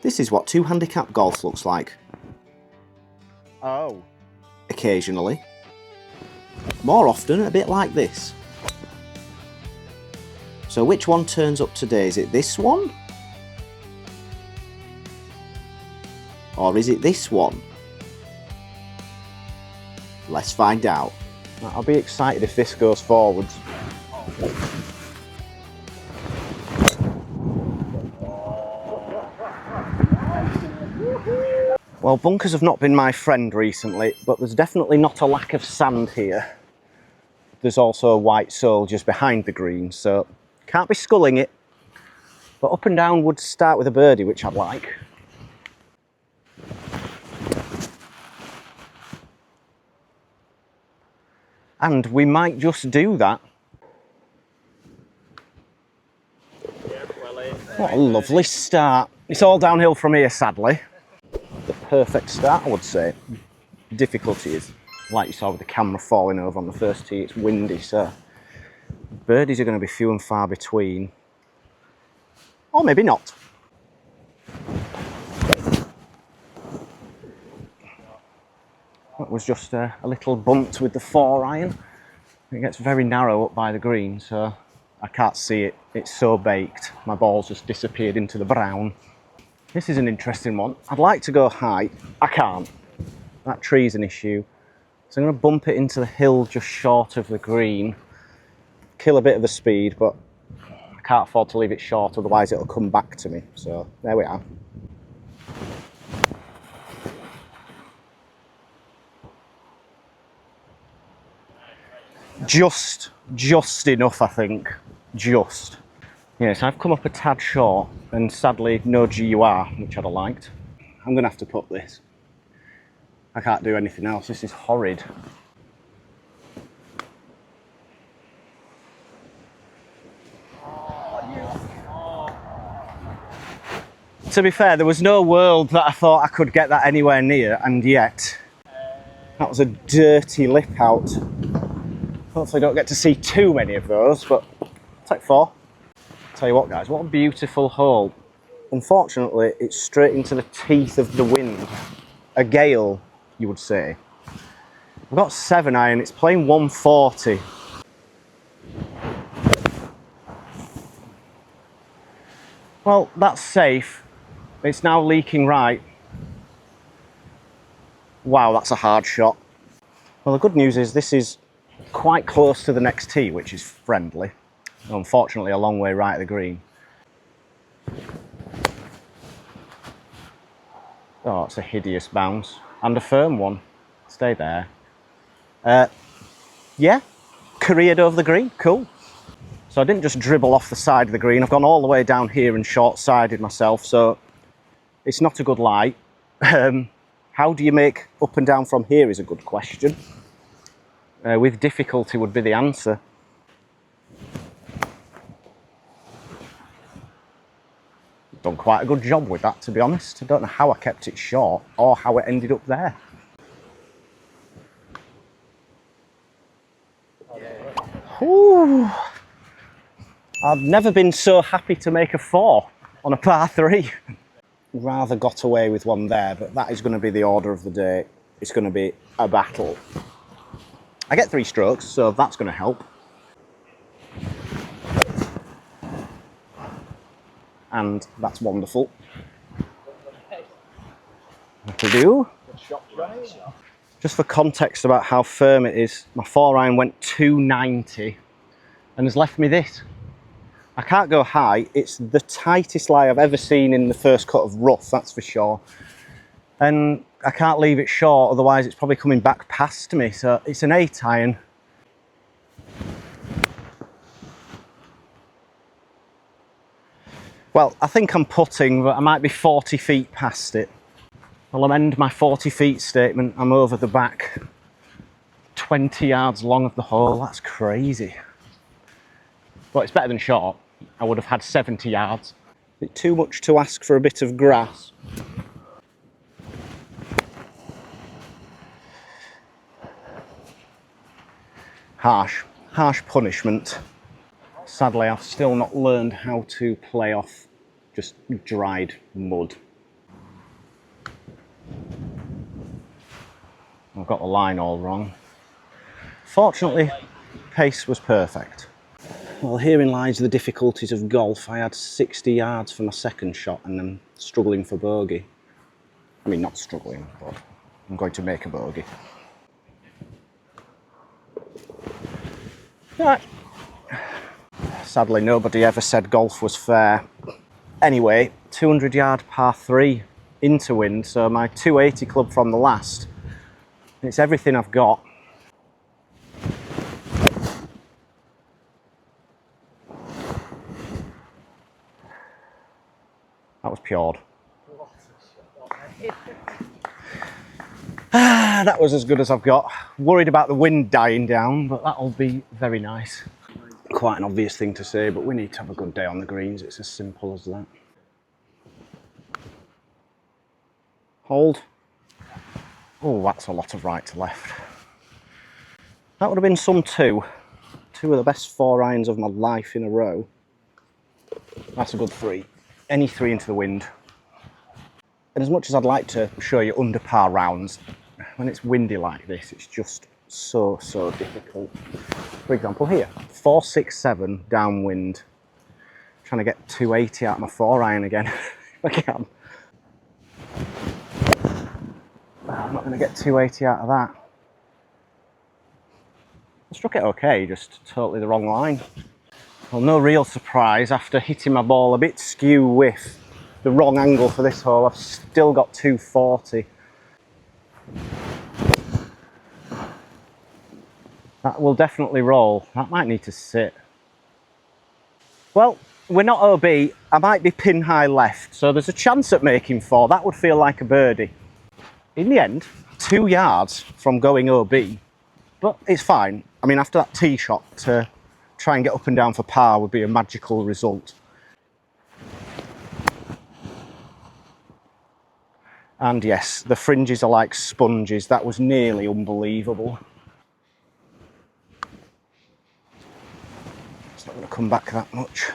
This is what 2 handicap golf looks like. Oh. Occasionally. More often, a bit like this. So which one turns up today? Is it this one? Or is it this one? Let's find out. I'll be excited if this goes forwards. Well, bunkers have not been my friend recently, but there's definitely not a lack of sand here. There's also a white soil just behind the green, so can't be sculling it. But up and down would start with a birdie, which I'd like. And we might just do that. What a lovely start. It's all downhill from here, sadly. The perfect start, I would say. Difficulty is, like you saw with the camera falling over on the first tee, it's windy, so birdies are going to be few and far between. Or maybe not. That was just a little bumped with the 4-iron. It gets very narrow up by the green, so I can't see it. It's so baked. My ball's just disappeared into the brown. This is an interesting one. I'd like to go high. I can't. That tree's an issue. So I'm going to bump it into the hill just short of the green. Kill a bit of the speed, but I can't afford to leave it short, otherwise it'll come back to me. So there we are. Just enough, I think. Just. Yes, I've come up a tad short, and sadly no GUR, which I'd have liked. I'm going to have to put this. I can't do anything else, this is horrid. To be fair, there was no world that I thought I could get that anywhere near, and yet that was a dirty lip out. Hopefully don't get to see too many of those, but I'll take 4. Tell you what guys, what a beautiful hole. Unfortunately, it's straight into the teeth of the wind. A gale, you would say. I've got 7-iron, it's playing 140. Well, that's safe. It's now leaking right. Wow, that's a hard shot. Well, the good news is this is quite close to the next tee, which is friendly. Unfortunately, a long way right of the green. Oh, it's a hideous bounce. And a firm one. Stay there. Yeah, careered over the green, cool. So I didn't just dribble off the side of the green, I've gone all the way down here and short-sided myself, so it's not a good lie. How do you make up and down from here is a good question. With difficulty would be the answer. Done quite a good job with that, to be honest. I don't know how I kept it short or how it ended up there. Ooh. I've never been so happy to make a 4 on a par 3. Rather got away with one there, but that is going to be the order of the day. It's going to be a battle. I get 3 strokes, so that's going to help. And that's wonderful. What to do? Just for context about how firm it is, my 4-iron went 290 and has left me this. I can't go high. It's the tightest lie I've ever seen in the first cut of rough, that's for sure. And I can't leave it short, otherwise it's probably coming back past me. So it's an 8-iron. Well, I think I'm putting, but I might be 40 feet past it. I'll amend my 40 feet statement. I'm over the back 20 yards long of the hole. That's crazy. But it's better than short. I would have had 70 yards. Is it too much to ask for a bit of grass? Harsh punishment. Sadly, I've still not learned how to play off just dried mud. I've got the line all wrong. Fortunately, pace was perfect. Well, herein lies the difficulties of golf. I had 60 yards for my second shot and I'm struggling for bogey. I mean, not struggling, but I'm going to make a bogey. Right. Sadly, nobody ever said golf was fair. Anyway, 200 yard par 3 into wind, so my 280 club from the last. It's everything I've got. That was pured. That was as good as I've got. Worried about the wind dying down, but that'll be very nice. Quite an obvious thing to say, but we need to have a good day on the greens. It's as simple as that. Hold. Oh, that's a lot of right to left. That would have been some two. Two of the best 4 irons of my life in a row. That's a good 3. Any 3 into the wind. And as much as I'd like to show you under par rounds, when it's windy like this, it's just so difficult. For example here, 467 downwind. Trying to get 280 out of my 4 iron again, if I can. I'm not going to get 280 out of that. I struck it okay, just totally the wrong line. Well, no real surprise, after hitting my ball a bit skew with the wrong angle for this hole, I've still got 240. That will definitely roll. That might need to sit. Well, we're not OB. I might be pin high left, so there's a chance at making 4. That would feel like a birdie. In the end, 2 yards from going OB, but it's fine. I mean, after that tee shot, to try and get up and down for par would be a magical result. And yes, the fringes are like sponges. That was nearly unbelievable. It's not going to come back that much.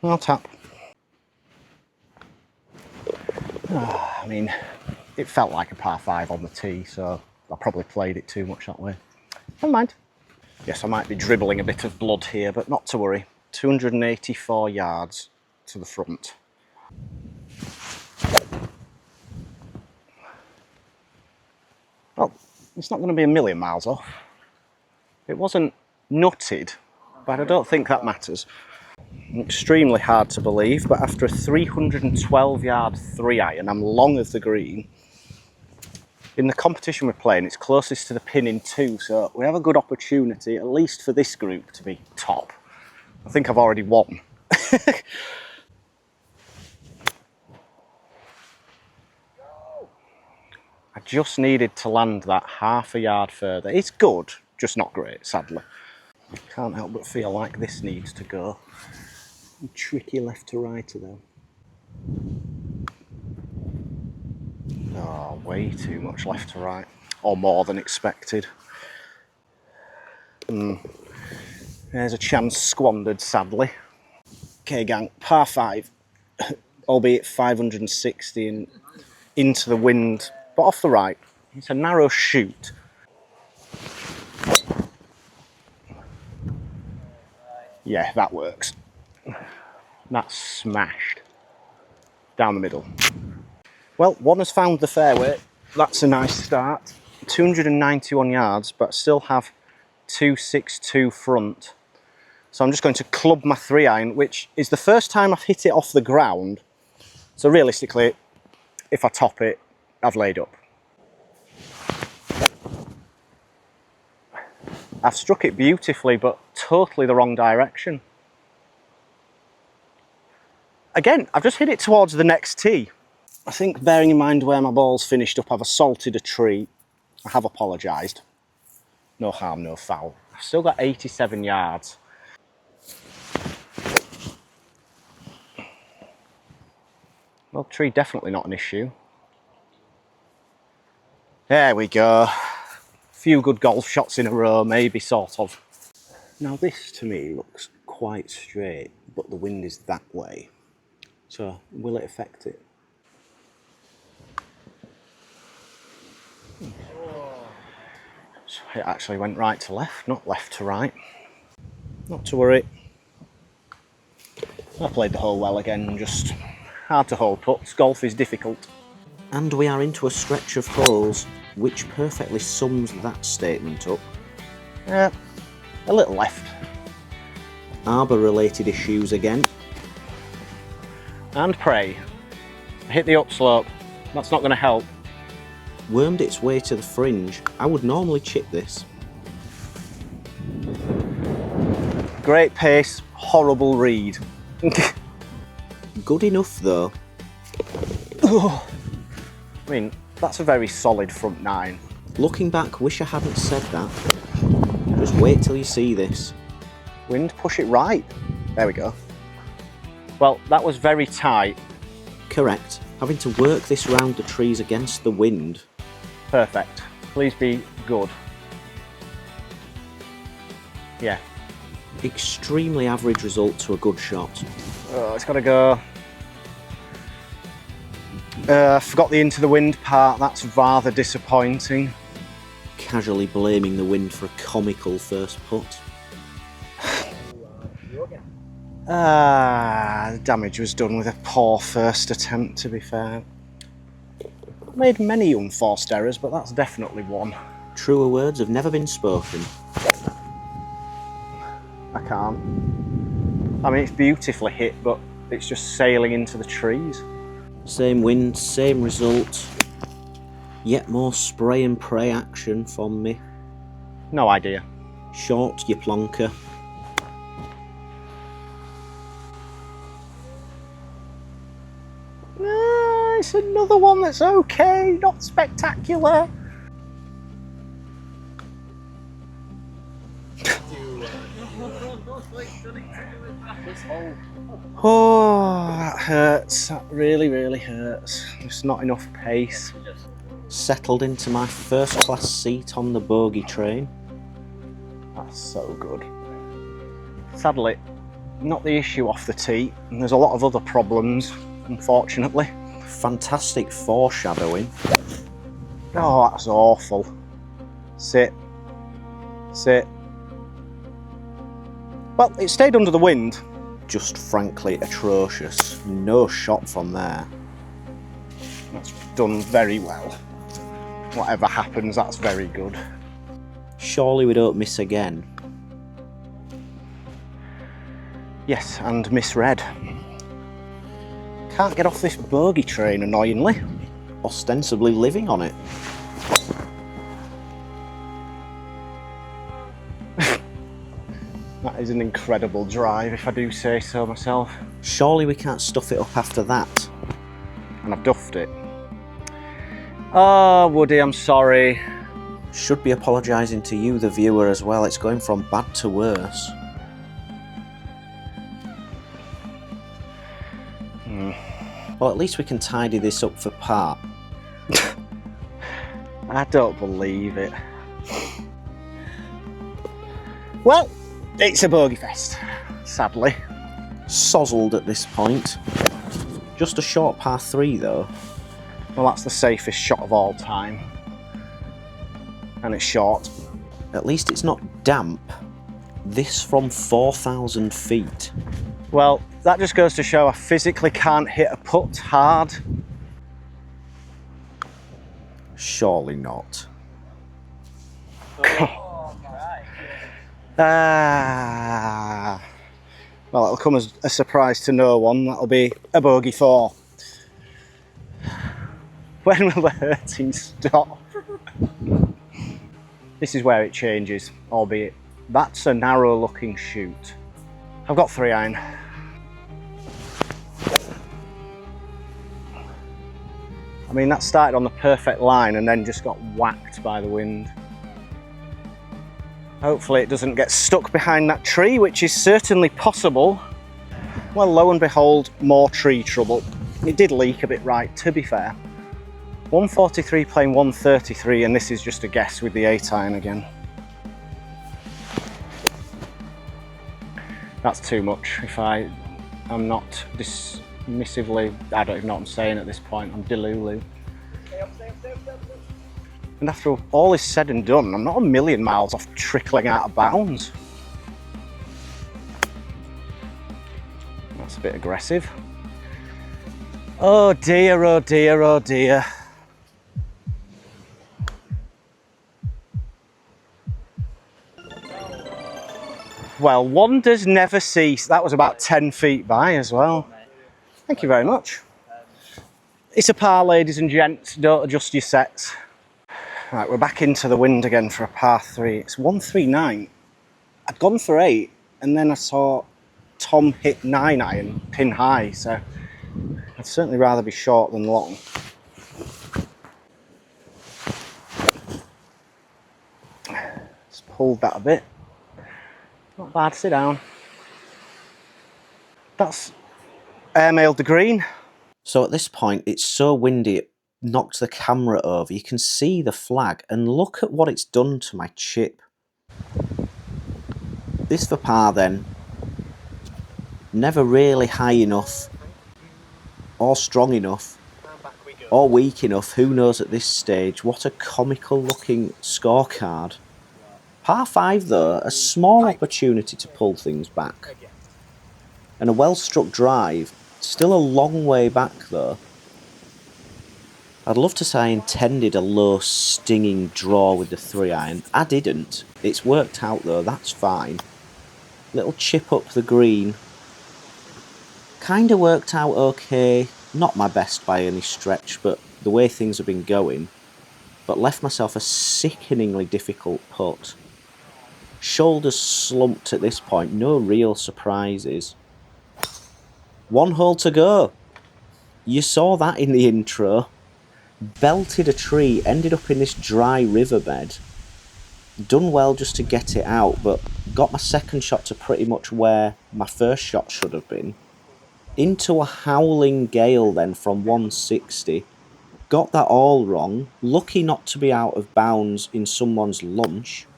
I'll tap. I mean, it felt like a par 5 on the tee, so I probably played it too much that way. Never mind. Yes, I might be dribbling a bit of blood here, but not to worry. 284 yards to the front. Well, it's not going to be a million miles off. It wasn't nutted, but I don't think that matters. Extremely hard to believe, but after a 312 yard 3 iron, I'm long of the green. In the competition we're playing, it's closest to the pin in 2, so we have a good opportunity, at least for this group, to be top. I think I've already won. I just needed to land that half a yard further. It's good, just not great, sadly. Can't help but feel like this needs to go. Tricky left to righter though. Oh, way too much left to right. Or more than expected. There's a chance squandered, sadly. Okay, gang, par 5. Albeit 560 and into the wind, but off the right. It's a narrow shoot. Yeah, that works. That's smashed. Down the middle. Well, one has found the fairway. That's a nice start. 291 yards, but still have 262 front. So I'm just going to club my 3 iron, which is the first time I've hit it off the ground. So realistically, if I top it, I've laid up. I've struck it beautifully, but totally the wrong direction. Again, I've just hit it towards the next tee. I think, bearing in mind where my ball's finished up, I've assaulted a tree. I have apologised. No harm, no foul. I've still got 87 yards. Well, tree definitely not an issue. There we go. Few good golf shots in a row, maybe, sort of. Now this, to me, looks quite straight, but the wind is that way. So, will it affect it? It actually went right to left, not left to right. Not to worry. I played the hole well again, just hard to hold putts. Golf is difficult. And we are into a stretch of holes which perfectly sums that statement up. Yeah, a little left. Arbor related issues again. And pray. I hit the upslope. That's not going to help. Wormed its way to the fringe. I would normally chip this. Great pace, horrible read. Good enough though. I mean, that's a very solid front nine. Looking back, wish I hadn't said that. Just wait till you see this. Wind, push it right. There we go. Well, that was very tight. Correct. Having to work this round the trees against the wind. Perfect. Please be good. Yeah. Extremely average result to a good shot. Oh, it's got to go. Forgot the into the wind part. That's rather disappointing. Casually blaming the wind for a comical first putt. The damage was done with a poor first attempt, to be fair. Made many unforced errors, but that's definitely one. Truer words have never been spoken. I can't. I mean, it's beautifully hit, but it's just sailing into the trees. Same wind, same result. Yet more spray and pray action from me. No idea. Short, you plonker. It's another one that's okay, not spectacular. Oh, that hurts. That really, really hurts. Just not enough pace. Settled into my first class seat on the bogey train. That's so good. Sadly, not the issue off the tee, and there's a lot of other problems, unfortunately. Fantastic foreshadowing. Oh, that's awful. Sit. Sit. Well, it stayed under the wind. Just frankly atrocious. No shot from there. That's done very well. Whatever happens, that's very good. Surely we don't miss again. Yes, and misread. Can't get off this bogey train, annoyingly. Ostensibly living on it. That is an incredible drive, if I do say so myself. Surely we can't stuff it up after that. And I've duffed it. Oh, Woody, I'm sorry. Should be apologising to you, the viewer, as well. It's going from bad to worse. Well, at least we can tidy this up for par. I don't believe it. Well, it's a bogey fest, sadly. Sozzled at this point. Just a short par 3 though. Well, that's the safest shot of all time. And it's short. At least it's not damp. This from 4,000 feet. Well, that just goes to show I physically can't hit a putt hard. Surely not. Well, it'll come as a surprise to no one. That'll be a bogey 4. When will the hurting stop? This is where it changes, albeit that's a narrow looking shoot. I've got 3 iron. I mean, that started on the perfect line and then just got whacked by the wind. Hopefully it doesn't get stuck behind that tree, which is certainly possible. Well, lo and behold, more tree trouble. It did leak a bit right, to be fair. 143 playing 133, and this is just a guess with the 8 iron again. That's too much. If I'm not dismissively, I don't even know what I'm saying at this point, I'm delulu. And after all is said and done, I'm not a million miles off trickling out of bounds. That's a bit aggressive. Oh dear, oh dear, oh dear. Well, wonders never cease. That was about 10 feet by as well. Thank you very much. It's a par, ladies and gents. Don't adjust your sets. Right, we're back into the wind again for a par 3. It's 139. I'd gone for 8, and then I saw Tom hit 9 iron, pin high, so I'd certainly rather be short than long. Just pulled that a bit. Not bad, sit down. That's airmailed the green. So at this point, it's so windy it knocked the camera over. You can see the flag, and look at what it's done to my chip. This for par then. Never really high enough, or strong enough, or weak enough, who knows at this stage. What a comical looking scorecard. Par 5 though, a small opportunity to pull things back. And a well struck drive, still a long way back though. I'd love to say I intended a low stinging draw with the 3-iron. I didn't. It's worked out though, that's fine. Little chip up the green. Kinda worked out okay. Not my best by any stretch, but the way things have been going. But left myself a sickeningly difficult putt. Shoulders slumped at this point, no real surprises. 1 hole to go. You saw that in the intro. Belted a tree, ended up in this dry riverbed. Done well just to get it out, but got my second shot to pretty much where my first shot should have been. Into a howling gale then from 160. Got that all wrong. Lucky not to be out of bounds in someone's lunch.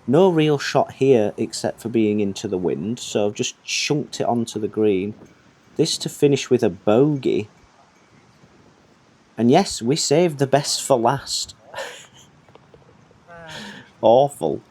No real shot here except for being into the wind, so I've just chunked it onto the green. This to finish with a bogey. And yes, we saved the best for last. Awful.